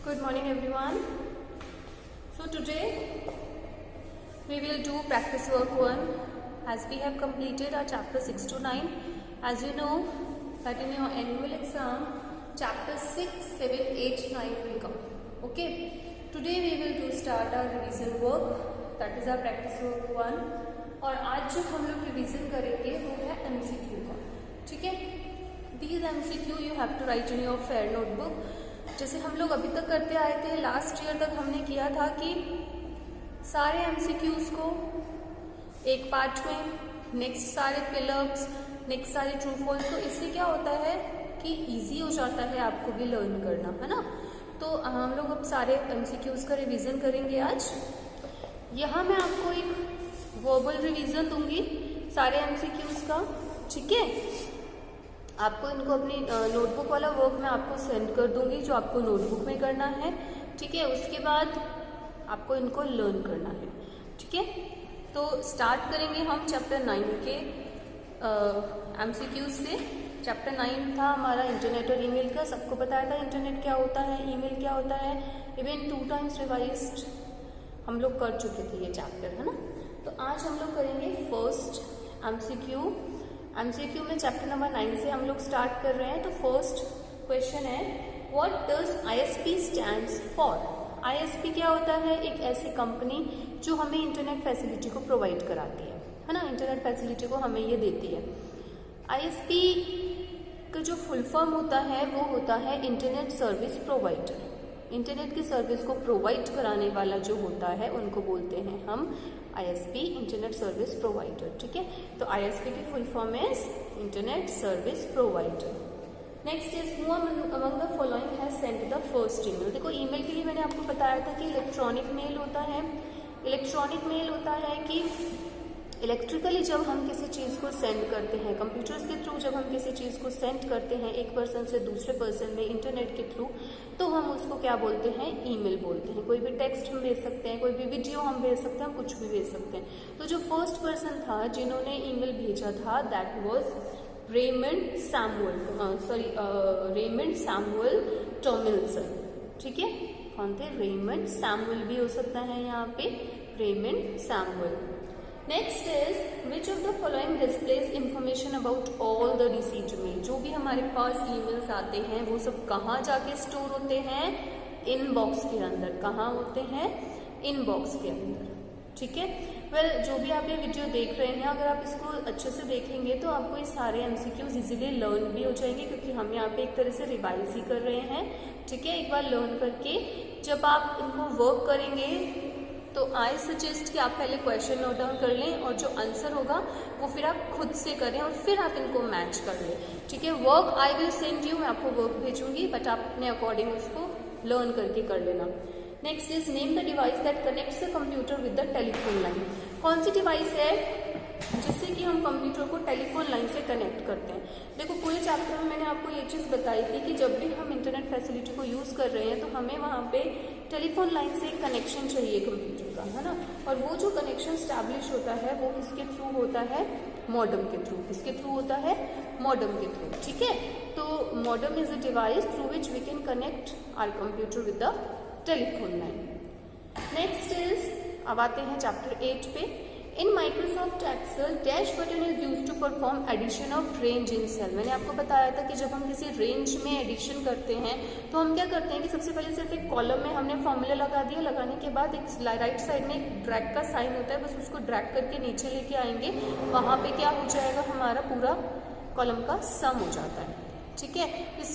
Good morning everyone. So today we will do practice work 1 as we have completed our chapter 6 to 9. As you know that in your annual exam chapter 6, 7, 8, 9 will come. Okay. Today we will do start our revision work, that is our practice work 1. और आज जो हम लोग revision करेंगे वो है MCQ का. ठीक है. These MCQ you have to write in your fair notebook. जैसे हम लोग अभी तक करते आए थे, लास्ट ईयर तक हमने किया था कि सारे MCQs को एक पार्ट में, नेक्स्ट सारे फिलअप्स, नेक्स्ट सारे ट्रू फॉल्स. तो इससे क्या होता है कि इजी हो जाता है आपको भी लर्न करना, है ना. तो हम लोग अब सारे MCQs का रिवीजन करेंगे आज. यहाँ मैं आपको एक वर्बल रिवीजन दूंगी सारे MCQs का. ठीक है. आपको इनको अपनी नोटबुक वाला वर्क मैं आपको सेंड कर दूंगी जो आपको नोटबुक में करना है. ठीक है. उसके बाद आपको इनको लर्न करना है. ठीक है. तो स्टार्ट करेंगे हम चैप्टर 9 के MCQs से. चैप्टर 9 था हमारा इंटरनेट और ईमेल का. सबको बताया था इंटरनेट क्या होता है, ईमेल क्या होता है. इवन 2 टाइम्स रिवाइज्ड हम लोग कर चुके थे ये चैप्टर, है ना. तो आज हम लोग करेंगे फर्स्ट MCQ में चैप्टर नंबर 9 से हम लोग स्टार्ट कर रहे हैं. तो फर्स्ट क्वेश्चन है, what does ISP stands for. ISP क्या होता है? एक ऐसी कंपनी जो हमें इंटरनेट फैसिलिटी को प्रोवाइड कराती है ना. इंटरनेट फैसिलिटी को हमें ये देती है. ISP का जो फुल फॉर्म होता है वो होता है इंटरनेट सर्विस प्रोवाइडर. इंटरनेट की सर्विस को प्रोवाइड कराने वाला जो होता है उनको बोलते हैं हम ISP, इंटरनेट सर्विस प्रोवाइडर. ठीक है. तो ISP की full form is internet service provider. Next is who among the following has sent the first email. देखो ईमेल के लिए मैंने आपको बताया था कि इलेक्ट्रॉनिक मेल होता है. इलेक्ट्रॉनिक मेल होता है कि इलेक्ट्रिकली जब हम किसी चीज़ को सेंड करते हैं, कंप्यूटर्स के थ्रू जब हम किसी चीज़ को सेंड करते हैं एक पर्सन से दूसरे पर्सन में इंटरनेट के थ्रू, तो हम उसको क्या बोलते हैं? ईमेल बोलते हैं. कोई भी टेक्स्ट हम भेज सकते हैं, कोई भी वीडियो हम भेज सकते हैं, हम कुछ भी भेज सकते हैं. तो जो फर्स्ट पर्सन था जिन्होंने ईमेल भेजा था दैट वाज रेमंड सैमुअल टॉमिल्सन. ठीक है. कौन थे? रेमंड सैमुअल भी हो सकता है यहाँ पे, Raymond Samuel. Next is which of the following displays information about all the received mail. जो भी हमारे पास ईमेल्स आते हैं वो सब कहाँ जाके स्टोर होते हैं? इनबॉक्स के अंदर. कहाँ होते हैं? इनबॉक्स के अंदर. ठीक है. वेल जो भी आप ये वीडियो देख रहे हैं, अगर आप इसको अच्छे से देखेंगे तो आपको ये सारे MCQs इजीली लर्न भी हो जाएंगे, क्योंकि हम यहाँ पे एक तरह से रिवाइज ही कर रहे हैं. ठीक है. एक बार लर्न करके जब आप इनको वर्क करेंगे तो आई सजेस्ट कि आप पहले क्वेश्चन नोट डाउन कर लें और जो आंसर होगा वो फिर आप खुद से करें और फिर आप इनको मैच कर लें. ठीक है. Work I will send you, मैं आपको वर्क भेजूंगी, बट आप अपने अकॉर्डिंग उसको लर्न करके कर लेना. Next is name the device that connects the computer with the telephone line. कौन सी डिवाइस है जिससे कि हम कंप्यूटर को टेलीफोन लाइन से कनेक्ट करते हैं? देखो पूरे चैप्टर में मैंने आपको ये चीज़ बताई थी कि जब भी हम इंटरनेट फैसिलिटी को यूज़ कर रहे हैं तो हमें वहाँ पे टेलीफोन लाइन से एक कनेक्शन चाहिए कंप्यूटर का, है ना. और वो जो कनेक्शन स्टैब्लिश होता है वो किसके थ्रू होता है? मॉडेम के थ्रू. किसके थ्रू होता है? मॉडेम के थ्रू. ठीक है. तो modem is a device through which we can connect our computer with the telephone line. Next is, अब आते हैं चैप्टर 8 पे. In Microsoft Excel dash button is use to perform addition of range in cell. मैंने आपको बताया था कि जब हम किसी रेंज में एडिशन करते हैं तो हम क्या करते हैं कि सबसे पहले सिर्फ एक कॉलम में हमने फॉर्मूला लगा दिया. लगाने के बाद एक राइट साइड में एक ड्रैग का साइन होता है, बस उसको ड्रैग करके नीचे लेके आएंगे. वहाँ पे क्या हो जाएगा? हमारा पूरा कॉलम का सम हो जाता है. ठीक है. इस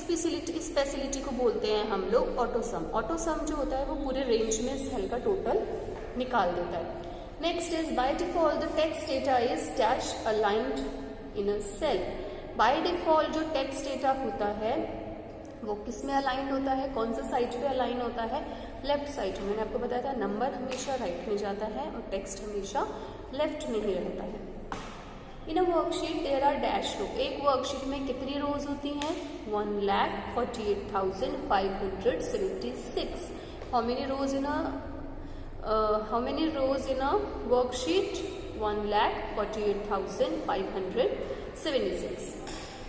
फैसिलिटी को बोलते हैं हम लोग ऑटो सम. ऑटो सम जो होता है वो पूरे रेंज में सेल का टोटल निकाल देता है. Next is by default the text data is dash aligned in a cell. By default जो टेक्स्ट डेटा होता है वो किस में अलाइंड होता है? कौन सा साइड पे अलाइन होता है? लेफ्ट साइड में. मैंने आपको बताया था नंबर हमेशा राइट में जाता है और टेक्स्ट हमेशा लेफ्ट में ही रहता है. In a worksheet there are dash row. एक वर्कशीट में कितनी रोज होती हैं? 1,48,576. How many rows in a worksheet? 1,48,576.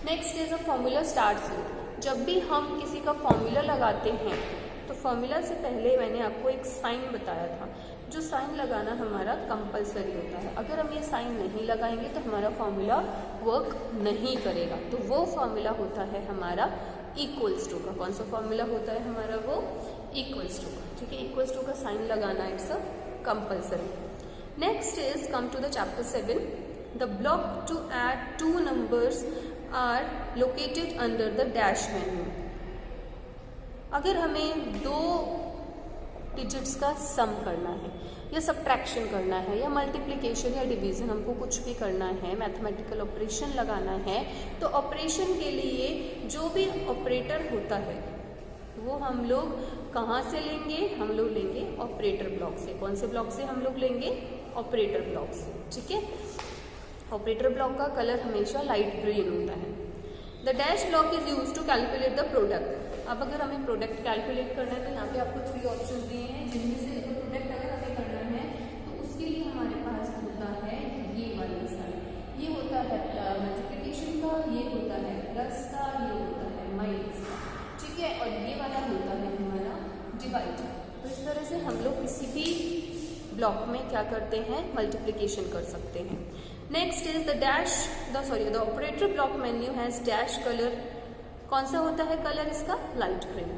Next is a formula starts with. जब भी हम किसी का फॉर्मूला लगाते हैं तो फॉर्मूला से पहले मैंने आपको एक साइन बताया था, जो साइन लगाना हमारा कंपलसरी होता है। अगर हम ये साइन नहीं लगाएंगे तो हमारा फॉर्मूला वर्क नहीं करेगा। तो वो फॉर्मूला होता है हमारा इक्वल्स टू का। कौन सा फॉर्मूला होता है हमारा? वो इक्वल्स टू का। ठीक है, इक्वल्स टू का साइन लगाना it's a compulsory. Next is come to the chapter 7। The block to add 2 numbers are located under the dash menu. अगर हमें 2 डिजिट्स का सम करना है या सब्ट्रैक्शन करना है या मल्टीप्लिकेशन या डिवीजन, हमको कुछ भी करना है, मैथमेटिकल ऑपरेशन लगाना है, तो ऑपरेशन के लिए जो भी ऑपरेटर होता है वो हम लोग कहाँ से लेंगे? हम लोग लेंगे ऑपरेटर ब्लॉक से। कौन से ब्लॉक से हम लोग लेंगे? ऑपरेटर ब्लॉक से। ठीक है, ऑपरेटर ब्लॉक का कलर हमेशा लाइट ग्रीन होता है। The dash block is use to calculate the product. अब अगर हमें प्रोडक्ट कैलकुलेट करना है तो यहाँ पे आपको 3 ऑप्शन दिए हैं, जिनमें से प्रोडक्ट अगर हमें करना है तो उसके लिए हमारे पास होता है ये वाली साइड, ये होता है मल्टीप्लिकेशन का, ये होता है प्लस का, ये होता है माइनस का। ठीक है, और ये वाला होता है हमारा डिवाइड। तो इस तरह से हम लोग किसी भी ब्लॉक में क्या करते हैं? मल्टीप्लिकेशन कर सकते हैं। Next is the operator block menu has dash colour. कौन सा होता है कलर इसका? Light green.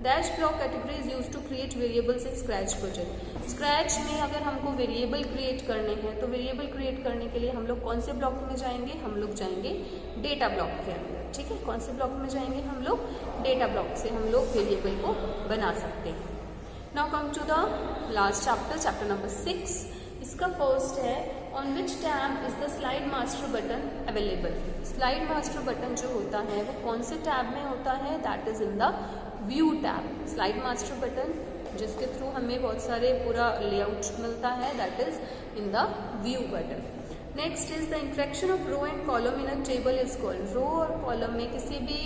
Dash block category is use to create variables in Scratch project. Scratch में अगर हमको वेरिएबल क्रिएट करने हैं तो वेरिएबल क्रिएट करने के लिए हम लोग कौन से ब्लॉक में जाएंगे? हम लोग जाएंगे डेटा ब्लॉक के अंदर। ठीक है, कौन से ब्लॉक में जाएंगे हम लोग? डेटा ब्लॉक से हम लोग वेरिएबल को बना सकते हैं। Now come to the last chapter, chapter number 6। इसका फर्स्ट है on which tab is the slide master button available. Slide master button जो होता है वो कौन से टैब में होता है? That is in the view tab. Slide master button जिसके थ्रू हमें बहुत सारे पूरा लेआउट मिलता है, that is in the view button. Next is the interaction of row and column in a table is called. Row और column में किसी भी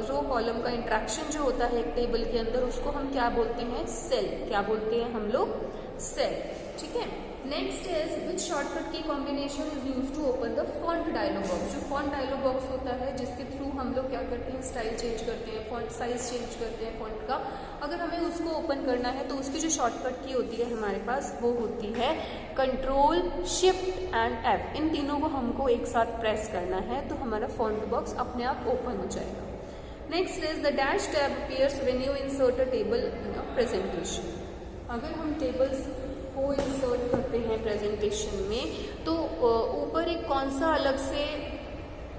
रो कॉलम का इंटरेक्शन जो होता है एक टेबल के अंदर, उसको हम क्या बोलते हैं? सेल। क्या बोलते हैं हम लोग? सेल। ठीक है, next is which shortcut key combination is use to open the font dialog box. जो फॉन्ट डायलॉग बॉक्स होता है जिसके थ्रू हम लोग क्या करते हैं? स्टाइल चेंज करते हैं, फॉन्ट साइज चेंज करते हैं फॉन्ट का। अगर हमें उसको ओपन करना है तो उसकी जो शॉर्टकट की होती है हमारे पास वो होती है कंट्रोल शिफ्ट एंड एफ। इन तीनों को हमको एक साथ प्रेस करना है तो हमारा फॉन्ट बॉक्स अपने आप ओपन हो जाएगा। Next is the dash tab appears when you insert a table in a presentation. अगर हम टेबल्स को इंसर्ट करते हैं प्रेजेंटेशन में तो ऊपर एक कौन सा अलग से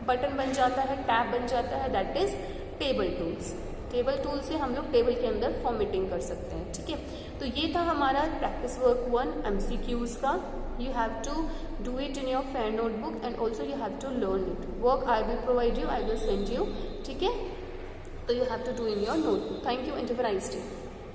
बटन बन जाता है? टैब बन जाता है, that is table tools. Table tool से हम लोग टेबल के अंदर फॉर्मेटिंग कर सकते हैं। ठीक है, तो ये था हमारा प्रैक्टिस वर्क 1 MCQs का। You have to do it in your fair notebook and also you have to learn it. Work I will provide you, I will send you. ठीक है, तो you have to do in your notebook. Thank you and have a nice day.